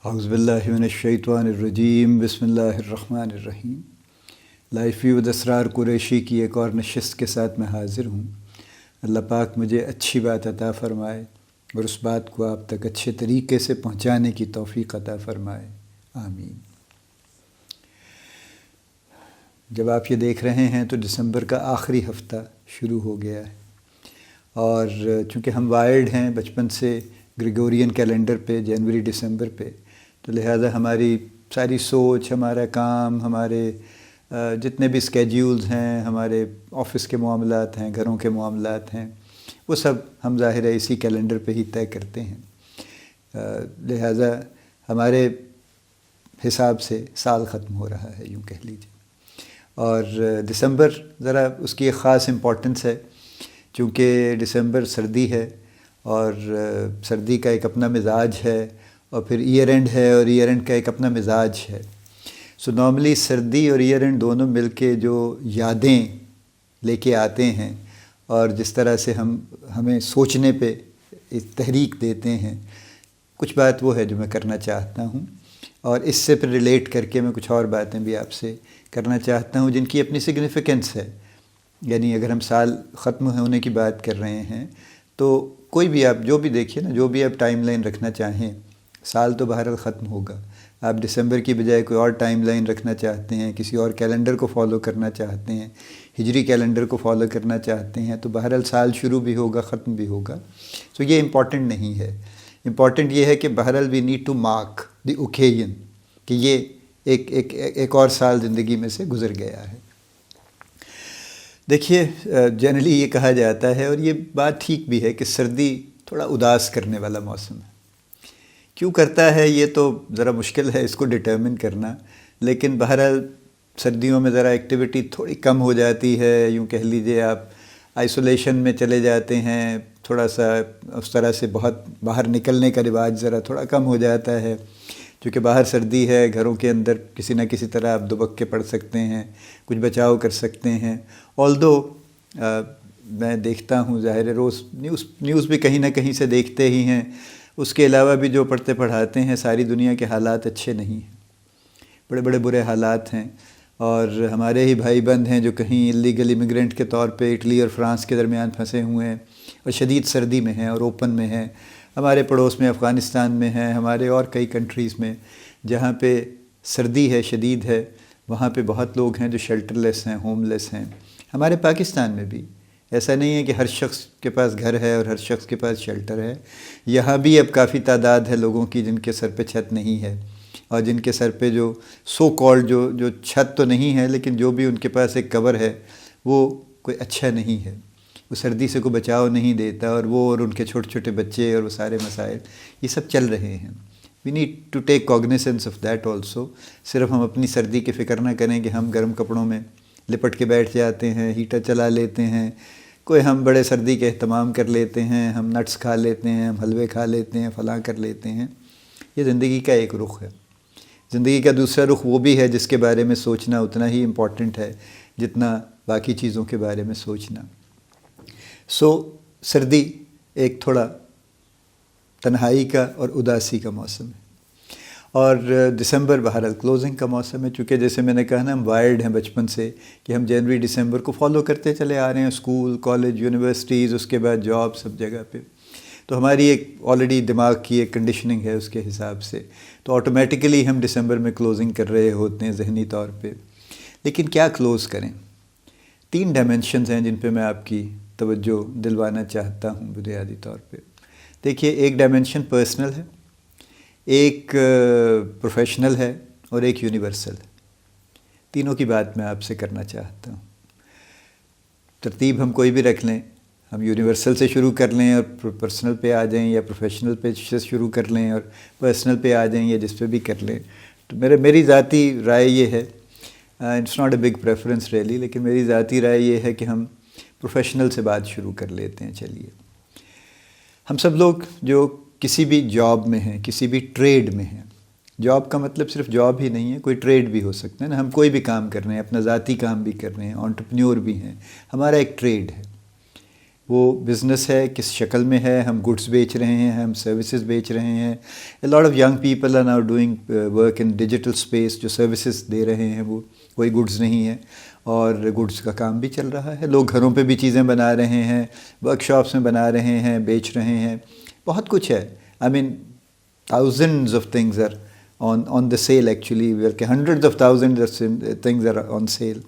اعوذ باللہ من الشیطان الرجیم بسم اللہ الرحمن الرحیم۔ لائف ویو اسرار قریشی کی ایک اور نشست کے ساتھ میں حاضر ہوں۔ اللہ پاک مجھے اچھی بات عطا فرمائے اور اس بات کو آپ تک اچھے طریقے سے پہنچانے کی توفیق عطا فرمائے، آمین۔ جب آپ یہ دیکھ رہے ہیں تو دسمبر کا آخری ہفتہ شروع ہو گیا ہے، اور چونکہ ہم وائرڈ ہیں بچپن سے گریگورین کیلنڈر پہ، جنوری دسمبر پہ، تو لہٰذا ہماری ساری سوچ، ہمارا کام، ہمارے جتنے بھی اسکیجولز ہیں، ہمارے آفس کے معاملات ہیں، گھروں کے معاملات ہیں، وہ سب ہم ظاہر ہے اسی کیلنڈر پہ ہی طے کرتے ہیں۔ لہٰذا ہمارے حساب سے سال ختم ہو رہا ہے، یوں کہہ لیجیے۔ اور دسمبر ذرا اس کی ایک خاص امپورٹنس ہے، چونکہ دسمبر سردی ہے، اور سردی کا ایک اپنا مزاج ہے، اور پھر ایئر اینڈ ہے، اور ایئر اینڈ کا ایک اپنا مزاج ہے۔ سو نارملی سردی اور ایئر اینڈ دونوں مل کے جو یادیں لے کے آتے ہیں، اور جس طرح سے ہمیں سوچنے پہ تحریک دیتے ہیں، کچھ بات وہ ہے جو میں کرنا چاہتا ہوں، اور اس سے پھر ریلیٹ کر کے میں کچھ اور باتیں بھی آپ سے کرنا چاہتا ہوں جن کی اپنی سگنیفیکنس ہے۔ یعنی اگر ہم سال ختم ہونے کی بات کر رہے ہیں تو کوئی بھی آپ جو بھی دیکھیے نا، جو بھی آپ ٹائم لائن رکھنا چاہیں، سال تو بہرحال ختم ہوگا۔ آپ دسمبر کی بجائے کوئی اور ٹائم لائن رکھنا چاہتے ہیں، کسی اور کیلنڈر کو فالو کرنا چاہتے ہیں، ہجری کیلنڈر کو فالو کرنا چاہتے ہیں، تو بہرحال سال شروع بھی ہوگا، ختم بھی ہوگا۔ تو یہ امپورٹنٹ نہیں ہے۔ امپورٹنٹ یہ ہے کہ بہرحال we need to mark the occasion کہ یہ ایک اور سال زندگی میں سے گزر گیا ہے۔ دیکھیے، جنرلی یہ کہا جاتا ہے، اور یہ بات ٹھیک بھی ہے، کہ سردی تھوڑا اداس کرنے والا موسم ہے۔ کیوں کرتا ہے یہ تو ذرا مشکل ہے اس کو ڈٹرمن کرنا، لیکن بہرحال سردیوں میں ذرا ایکٹیویٹی تھوڑی کم ہو جاتی ہے، یوں کہہ لیجیے آپ آئسولیشن میں چلے جاتے ہیں، تھوڑا سا اس طرح سے بہت باہر نکلنے کا رواج ذرا تھوڑا کم ہو جاتا ہے، چونکہ باہر سردی ہے، گھروں کے اندر کسی نہ کسی طرح آپ دبک کے پڑھ سکتے ہیں، کچھ بچاؤ کر سکتے ہیں۔ آلدو میں دیکھتا ہوں، ظاہر ہے روز نیوز بھی کہیں نہ کہیں سے دیکھتے ہی ہیں، اس کے علاوہ بھی جو پڑھتے پڑھاتے ہیں، ساری دنیا کے حالات اچھے نہیں ہیں، بڑے بڑے برے حالات ہیں، اور ہمارے ہی بھائی بند ہیں جو کہیں اللیگل امیگرینٹ کے طور پہ اٹلی اور فرانس کے درمیان پھنسے ہوئے ہیں، اور شدید سردی میں ہیں اور اوپن میں ہیں۔ ہمارے پڑوس میں افغانستان میں ہیں، ہمارے اور کئی کنٹریز میں جہاں پہ سردی ہے، شدید ہے، وہاں پہ بہت لوگ ہیں جو شیلٹر لیس ہیں، ہوم لیس ہیں۔ ہمارے پاکستان میں بھی ایسا نہیں ہے کہ ہر شخص کے پاس گھر ہے اور ہر شخص کے پاس شیلٹر ہے۔ یہاں بھی اب کافی تعداد ہے لوگوں کی جن کے سر پہ چھت نہیں ہے، اور جن کے سر پہ جو سو کالڈ جو چھت تو نہیں ہے، لیکن جو بھی ان کے پاس ایک کور ہے، وہ کوئی اچھا نہیں ہے، وہ سردی سے کوئی بچاؤ نہیں دیتا، اور وہ اور ان کے چھوٹے چھوٹے بچے اور وہ سارے مسائل یہ سب چل رہے ہیں۔ We need to take cognisance of that also. صرف ہم اپنی سردی کی فکر نہ کریں کہ ہم گرم کپڑوں میں لپٹ کے بیٹھ جاتے ہیں، ہیٹر چلا لیتے ہیں، کوئی ہم بڑے سردی کے اہتمام کر لیتے ہیں، ہم نٹس کھا لیتے ہیں، ہم حلوے کھا لیتے ہیں، فلاں کر لیتے ہیں۔ یہ زندگی کا ایک رخ ہے۔ زندگی کا دوسرا رخ وہ بھی ہے جس کے بارے میں سوچنا اتنا ہی امپورٹنٹ ہے جتنا باقی چیزوں کے بارے میں سوچنا۔ سردی ایک تھوڑا تنہائی کا اور اداسی کا موسم ہے، اور دسمبر بہرحال کلوزنگ کا موسم ہے، چونکہ جیسے میں نے کہا نا، ہم وائرڈ ہیں بچپن سے کہ ہم جنوری دسمبر کو فالو کرتے چلے آ رہے ہیں، اسکول، کالج، یونیورسٹیز، اس کے بعد جاب، سب جگہ پہ۔ تو ہماری ایک آلریڈی دماغ کی ایک کنڈیشننگ ہے اس کے حساب سے، تو آٹومیٹیکلی ہم دسمبر میں کلوزنگ کر رہے ہوتے ہیں ذہنی طور پہ۔ لیکن کیا کلوز کریں؟ 3 ڈائمینشنز ہیں جن پہ میں آپ کی توجہ دلوانا چاہتا ہوں بنیادی طور پہ۔ دیکھیے، ایک ڈائمینشن پرسنل ہے، ایک پروفیشنل ہے، اور ایک یونیورسل ہے۔ تینوں کی بات میں آپ سے کرنا چاہتا ہوں۔ ترتیب ہم کوئی بھی رکھ لیں، ہم یونیورسل سے شروع کر لیں اور پرسنل پہ آ جائیں، یا پروفیشنل پہ سے شروع کر لیں اور پرسنل پہ آ جائیں، یا جس پہ بھی کر لیں۔ تو میری ذاتی رائے یہ ہے، it's not a big preference really, لیکن میری ذاتی رائے یہ ہے کہ ہم پروفیشنل سے بات شروع کر لیتے ہیں۔ چلیے، ہم سب لوگ جو کسی بھی جاب میں ہیں، کسی بھی ٹریڈ میں ہیں، جاب کا مطلب صرف جاب ہی نہیں ہے، کوئی ٹریڈ بھی ہو سکتا ہے نا، ہم کوئی بھی کام کر رہے ہیں، اپنا ذاتی کام بھی کر رہے ہیں، انٹرپرینیور بھی ہیں، ہمارا ایک ٹریڈ ہے۔ وہ بزنس ہے کس شکل میں ہے، ہم گڈس بیچ رہے ہیں، ہم سروسز بیچ رہے ہیں. A lot of young people are now doing work in digital space. جو سروسز دے رہے ہیں وہ کوئی گڈس نہیں ہے، اور گڈس کا کام بھی چل رہا ہے. لوگ گھروں پہ بھی چیزیں بنا رہے ہیں، ورک شاپس میں بنا رہے ہیں، بیچ رہے ہیں، بہت کچھ ہے. آئی مین thousands of things are on the sale actually, بلکہ hundreds of thousands of things are on sale.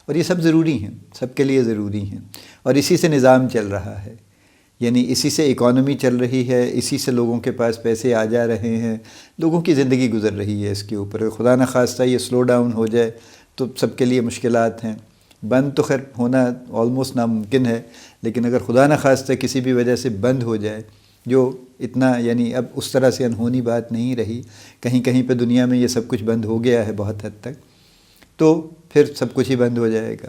اور یہ سب ضروری ہیں، سب کے لیے ضروری ہیں، اور اسی سے نظام چل رہا ہے. یعنی اسی سے اکانومی چل رہی ہے، اسی سے لوگوں کے پاس پیسے آ جا رہے ہیں، لوگوں کی زندگی گزر رہی ہے اس کے اوپر. خدا نخواستہ یہ سلو ڈاؤن ہو جائے تو سب کے لیے مشکلات ہیں. بند تو خیر ہونا آلموسٹ ناممکن ہے، لیکن اگر خدا نخواستہ کسی بھی وجہ سے بند ہو جائے، جو اتنا یعنی اب اس طرح سے انہونی بات نہیں رہی، کہیں کہیں پہ دنیا میں یہ سب کچھ بند ہو گیا ہے بہت حد تک، تو پھر سب کچھ ہی بند ہو جائے گا.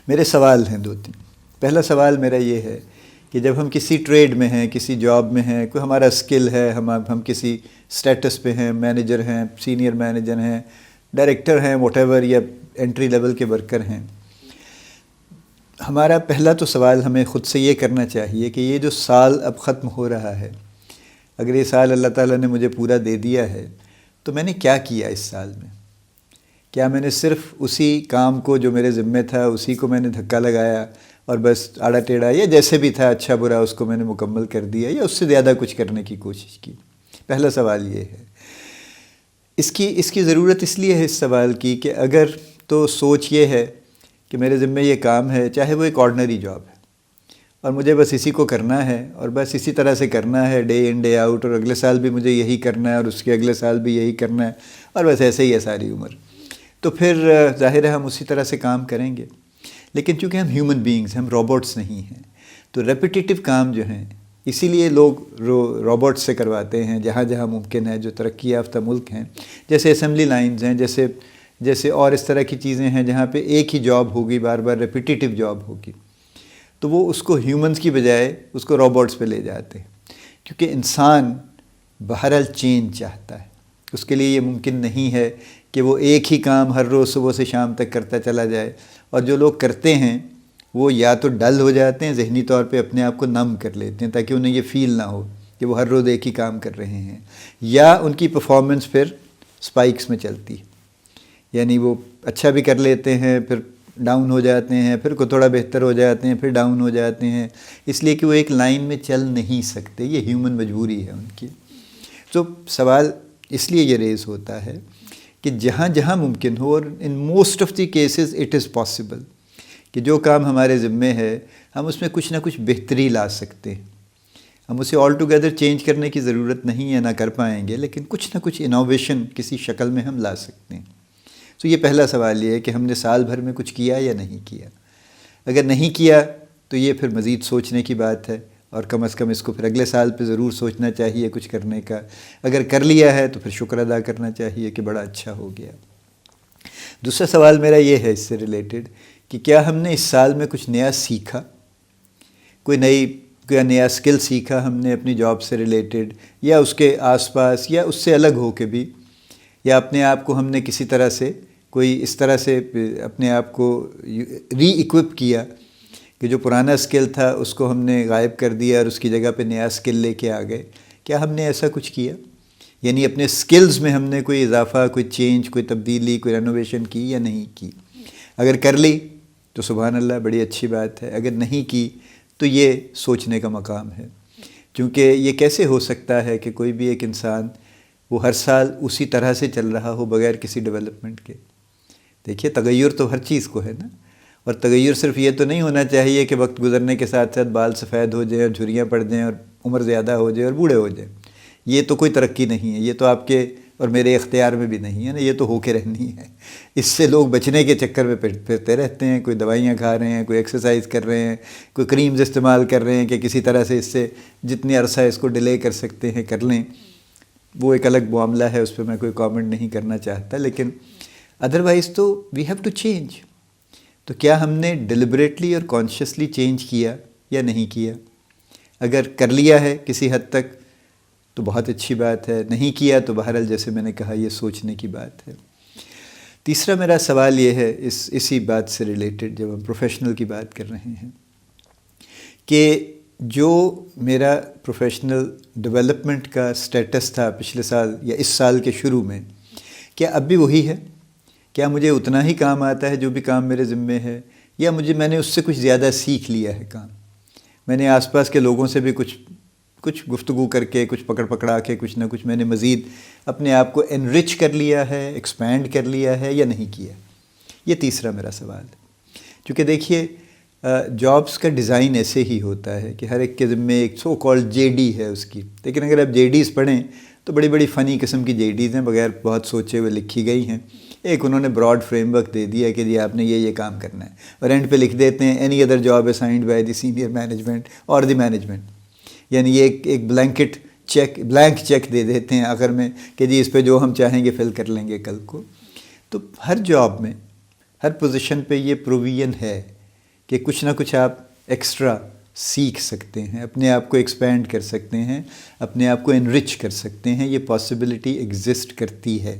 میرے سوال ہیں 2-3. پہلا سوال میرا یہ ہے کہ جب ہم کسی ٹریڈ میں ہیں، کسی جاب میں ہیں، کوئی ہمارا اسکل ہے، ہم کسی سٹیٹس پہ ہیں، مینیجر ہیں، سینئر مینیجر ہیں، ڈائریکٹر ہیں، واٹ ایور، یا انٹری لیول کے ورکر ہیں، ہمارا پہلا تو سوال ہمیں خود سے یہ کرنا چاہیے کہ یہ جو سال اب ختم ہو رہا ہے، اگر یہ سال اللہ تعالیٰ نے مجھے پورا دے دیا ہے تو میں نے کیا کیا اس سال میں؟ کیا میں نے صرف اسی کام کو جو میرے ذمے تھا اسی کو میں نے دھکا لگایا اور بس آڑا ٹیڑھا یا جیسے بھی تھا اچھا برا اس کو میں نے مکمل کر دیا، یا اس سے زیادہ کچھ کرنے کی کوشش کی؟ پہلا سوال یہ ہے. اس کی ضرورت اس لیے ہے اس سوال کی کہ اگر تو سوچ یہ ہے کہ میرے ذمے یہ کام ہے، چاہے وہ ایک آرڈنری جاب ہے، اور مجھے بس اسی کو کرنا ہے اور بس اسی طرح سے کرنا ہے ڈے ان ڈے آؤٹ، اور اگلے سال بھی مجھے یہی کرنا ہے اور اس کے اگلے سال بھی یہی کرنا ہے، اور بس ایسے ہی ہے ساری عمر، تو پھر ظاہر ہے ہم اسی طرح سے کام کریں گے. لیکن چونکہ ہم ہیومن بینگز، ہم روبوٹس نہیں ہیں، تو ریپیٹیٹیو کام جو ہیں اسی لیے لوگ روبوٹ سے کرواتے ہیں جہاں جہاں ممکن ہے. جو ترقی یافتہ ملک ہیں، جیسے اسمبلی لائنز ہیں، جیسے اور اس طرح کی چیزیں ہیں جہاں پہ ایک ہی جاب ہوگی، بار بار ریپیٹیٹیو جاب ہوگی، تو وہ اس کو ہیومنز کی بجائے اس کو روبوٹس پہ لے جاتے ہیں. کیونکہ انسان بہرحال چینج چاہتا ہے، اس کے لیے یہ ممکن نہیں ہے کہ وہ ایک ہی کام ہر روز صبح سے شام تک کرتا چلا جائے. اور جو لوگ کرتے ہیں وہ یا تو ڈل ہو جاتے ہیں، ذہنی طور پہ اپنے آپ کو نم کر لیتے ہیں تاکہ انہیں یہ فیل نہ ہو کہ وہ ہر روز ایک ہی کام کر رہے ہیں، یا ان کی پرفارمنس پھر سپائکس میں چلتی ہے. یعنی وہ اچھا بھی کر لیتے ہیں، پھر ڈاؤن ہو جاتے ہیں، پھر کو تھوڑا بہتر ہو جاتے ہیں، پھر ڈاؤن ہو جاتے ہیں، اس لیے کہ وہ ایک لائن میں چل نہیں سکتے. یہ ہیومن مجبوری ہے ان کی. تو سوال اس لیے یہ ریز ہوتا ہے کہ جہاں جہاں ممکن ہو، اور in most of the cases it is possible, کہ جو کام ہمارے ذمے ہے ہم اس میں کچھ نہ کچھ بہتری لا سکتے ہیں. ہم اسے آل ٹوگیدر چینج کرنے کی ضرورت نہیں ہے، نہ کر پائیں گے، لیکن کچھ نہ کچھ انوویشن کسی شکل میں ہم لا سکتے ہیں. تو یہ پہلا سوال یہ ہے کہ ہم نے سال بھر میں کچھ کیا یا نہیں کیا. اگر نہیں کیا تو یہ پھر مزید سوچنے کی بات ہے، اور کم از کم اس کو پھر اگلے سال پہ ضرور سوچنا چاہیے کچھ کرنے کا. اگر کر لیا ہے تو پھر شکر ادا کرنا چاہیے کہ بڑا اچھا ہو گیا. دوسرا سوال میرا یہ ہے اس سے ریلیٹڈ کہ کیا ہم نے اس سال میں کچھ نیا سیکھا، کوئی نیا اسکل سیکھا ہم نے اپنی جاب سے ریلیٹڈ، یا اس کے آس پاس، یا اس سے الگ ہو کے بھی، یا اپنے آپ کو ہم نے کسی طرح سے کوئی اس طرح سے اپنے آپ کو ری ایکوپ کیا کہ جو پرانا اسکل تھا اس کو ہم نے غائب کر دیا اور اس کی جگہ پہ نیا اسکل لے کے آ گئے. کیا ہم نے ایسا کچھ کیا؟ یعنی اپنے اسکلز میں ہم نے کوئی اضافہ، کوئی چینج، کوئی تبدیلی، کوئی رینوویشن کی یا نہیں کی؟ اگر کر لی تو سبحان اللہ، بڑی اچھی بات ہے. اگر نہیں کی تو یہ سوچنے کا مقام ہے. کیونکہ یہ کیسے ہو سکتا ہے کہ کوئی بھی ایک انسان وہ ہر سال اسی طرح سے چل رہا ہو بغیر کسی ڈیولپمنٹ کے؟ دیکھیے تغیر تو ہر چیز کو ہے نا، اور تغیر صرف یہ تو نہیں ہونا چاہیے کہ وقت گزرنے کے ساتھ ساتھ بال سفید ہو جائیں اور جھریاں پڑ جائیں اور عمر زیادہ ہو جائے اور بوڑھے ہو جائیں. یہ تو کوئی ترقی نہیں ہے، یہ تو آپ کے اور میرے اختیار میں بھی نہیں ہے نا، یہ تو ہو کے رہنی ہے. اس سے لوگ بچنے کے چکر میں پھرتے رہتے ہیں، کوئی دوائیاں کھا رہے ہیں، کوئی ایکسرسائز کر رہے ہیں، کوئی کریمز استعمال کر رہے ہیں کہ کسی طرح سے اس سے جتنی عرصہ اس کو ڈیلے کر سکتے ہیں کر لیں. وہ ایک الگ معاملہ ہے، اس پہ میں کوئی کامنٹ نہیں کرنا چاہتا، لیکن ادروائز تو وی ہیو ٹو چینج. تو کیا ہم نے ڈیلیبریٹلی اور کانشیسلی چینج کیا یا نہیں کیا؟ اگر کر لیا ہے کسی حد تک تو بہت اچھی بات ہے، نہیں کیا تو بہرحال جیسے میں نے کہا یہ سوچنے کی بات ہے. تیسرا میرا سوال یہ ہے اسی بات سے ریلیٹڈ، جب ہم پروفیشنل کی بات کر رہے ہیں کہ جو میرا پروفیشنل ڈیولپمنٹ کا سٹیٹس تھا پچھلے سال یا اس سال کے شروع میں، کیا اب بھی وہی ہے؟ کیا مجھے اتنا ہی کام آتا ہے جو بھی کام میرے ذمے ہے، یا میں نے اس سے کچھ زیادہ سیکھ لیا ہے کام؟ میں نے آس پاس کے لوگوں سے بھی کچھ گفتگو کر کے، کچھ پکڑا کے، کچھ نہ کچھ میں نے مزید اپنے آپ کو انرچ کر لیا ہے، ایکسپینڈ کر لیا ہے یا نہیں کیا؟ یہ تیسرا میرا سوال ہے۔ چونکہ دیکھیے جابس کا ڈیزائن ایسے ہی ہوتا ہے کہ ہر ایک کے ذمے ایک سو کالڈ جے ڈی ہے اس کی، لیکن اگر آپ جے ڈیز پڑھیں تو بڑی بڑی فنی قسم کی جے ڈیز ہیں، بغیر بہت سوچے ہوئے لکھی گئی ہیں۔ ایک انہوں نے براڈ فریم ورک دے دیا کہ جی آپ نے یہ کام کرنا ہے، اور اینڈ پہ لکھ دیتے ہیں any other job assigned by the senior management اور دی مینجمنٹ، یعنی یہ ایک بلینک چیک دے دیتے ہیں آخر میں کہ جی اس پہ جو ہم چاہیں گے فل کر لیں گے کل کو۔ تو ہر جاب میں، ہر پوزیشن پہ یہ پروویژن ہے کہ کچھ نہ کچھ آپ ایکسٹرا سیکھ سکتے ہیں، اپنے آپ کو ایکسپینڈ کر سکتے ہیں، اپنے آپ کو انرچ کر سکتے ہیں، یہ پاسبلٹی ایگزسٹ کرتی ہے۔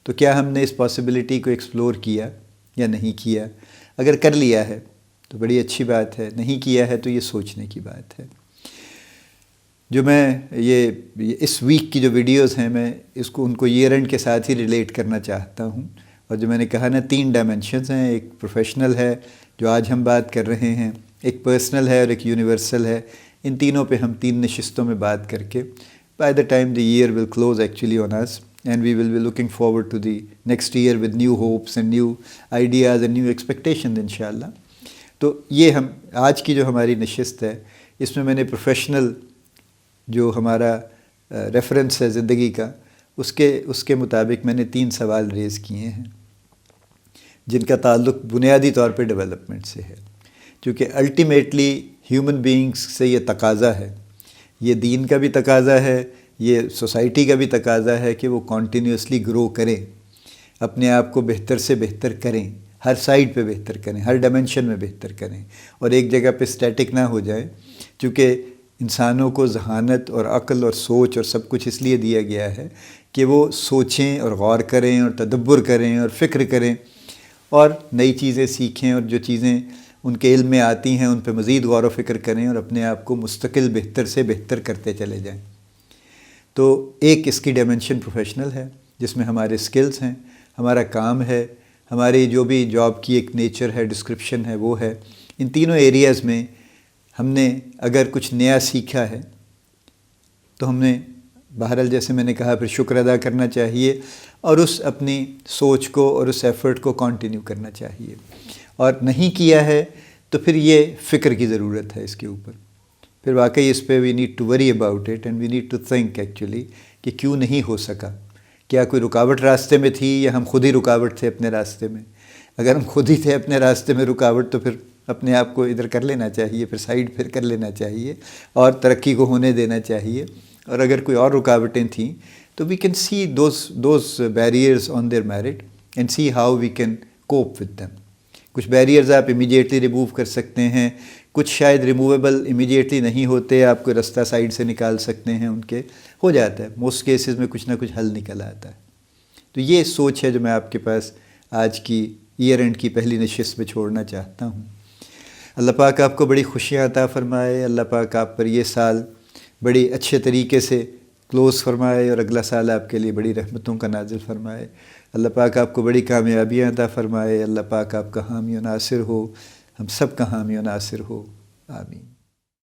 تو کیا ہم نے اس پاسبلٹی کو ایکسپلور کیا یا نہیں کیا؟ اگر کر لیا ہے تو بڑی اچھی بات ہے، نہیں کیا ہے تو یہ سوچنے کی بات ہے۔ جو میں یہ اس ویک کی جو ویڈیوز ہیں، میں ان کو ایئر اینڈ کے ساتھ ہی ریلیٹ کرنا چاہتا ہوں، اور جو میں نے کہا نا 3 ڈائمینشنز ہیں، ایک پروفیشنل ہے جو آج ہم بات کر رہے ہیں، ایک پرسنل ہے اور ایک یونیورسل ہے۔ ان تینوں پہ ہم 3 نشستوں میں بات کر کے by the time the year will close actually on us and we will be looking forward to the next year with new hopes and new ideas and new expectations انشاءاللہ۔ تو یہ آج کی جو ہماری نشست ہے، اس میں نے پروفیشنل جو ہمارا ریفرنس ہے زندگی کا، اس کے مطابق میں نے 3 سوال ریز کیے ہیں جن کا تعلق بنیادی طور پہ ڈیولپمنٹ سے ہے، کیونکہ الٹیمیٹلی ہیومن بینگز سے یہ تقاضا ہے، یہ دین کا بھی تقاضا ہے، یہ سوسائٹی کا بھی تقاضا ہے کہ وہ کنٹینیوسلی گرو کریں، اپنے آپ کو بہتر سے بہتر کریں، ہر سائڈ پہ بہتر کریں، ہر ڈائمنشن میں بہتر کریں، اور ایک جگہ پہ اسٹیٹک نہ ہو جائیں، چونکہ انسانوں کو ذہانت اور عقل اور سوچ اور سب کچھ اس لیے دیا گیا ہے کہ وہ سوچیں اور غور کریں اور تدبر کریں اور فکر کریں اور نئی چیزیں سیکھیں، اور جو چیزیں ان کے علم میں آتی ہیں ان پہ مزید غور و فکر کریں اور اپنے آپ کو مستقل بہتر سے بہتر کرتے چلے جائیں۔ تو ایک اس کی ڈائمنشن پروفیشنل ہے جس میں ہمارے سکلز ہیں، ہمارا کام ہے، ہماری جو بھی جاب کی ایک نیچر ہے، ڈسکرپشن ہے، وہ ہے۔ ان تینوں ایریاز میں ہم نے اگر کچھ نیا سیکھا ہے تو ہم نے بہرحال جیسے میں نے کہا پھر شکر ادا کرنا چاہیے، اور اس اپنی سوچ کو اور اس ایفرٹ کو کنٹینیو کرنا چاہیے، اور نہیں کیا ہے تو پھر یہ فکر کی ضرورت ہے اس کے اوپر، پھر واقعی اس پہ we need to worry about it and we need to think actually کہ کیوں نہیں ہو سکا، کیا کوئی رکاوٹ راستے میں تھی یا ہم خود ہی رکاوٹ تھے اپنے راستے میں؟ اگر ہم خود ہی تھے اپنے راستے میں رکاوٹ تو پھر اپنے آپ کو ادھر کر لینا چاہیے، پھر سائڈ پھر کر لینا چاہیے اور ترقی کو ہونے دینا چاہیے، اور اگر کوئی اور رکاوٹیں تھیں تو we can see those barriers on their merit and see how we can cope with them. کچھ بیریئرز آپ امیڈیٹلی ریموو کر سکتے ہیں، کچھ شاید ریموویبل امیڈیٹلی نہیں ہوتے، آپ کوئی رستہ سائڈ سے نکال سکتے ہیں، ان کے ہو جاتا ہے، موسٹ کیسز میں کچھ نہ کچھ حل نکل آتا ہے۔ تو یہ سوچ ہے جو میں آپ کے پاس آج کی ایئر اینڈ کی پہلی نشست میں چھوڑنا چاہتا ہوں۔ اللہ پاک آپ کو بڑی خوشیاں عطا فرمائے، اللہ پاک آپ پر یہ سال بڑی اچھے طریقے سے کلوز فرمائے، اور اگلا سال آپ کے لیے بڑی رحمتوں کا نازل فرمائے۔ اللہ پاک آپ کو بڑی کامیابیاں عطا فرمائے، اللہ پاک آپ کا حامی و ناصر ہو، ہم سب کا حامی و ناصر ہو، آمین۔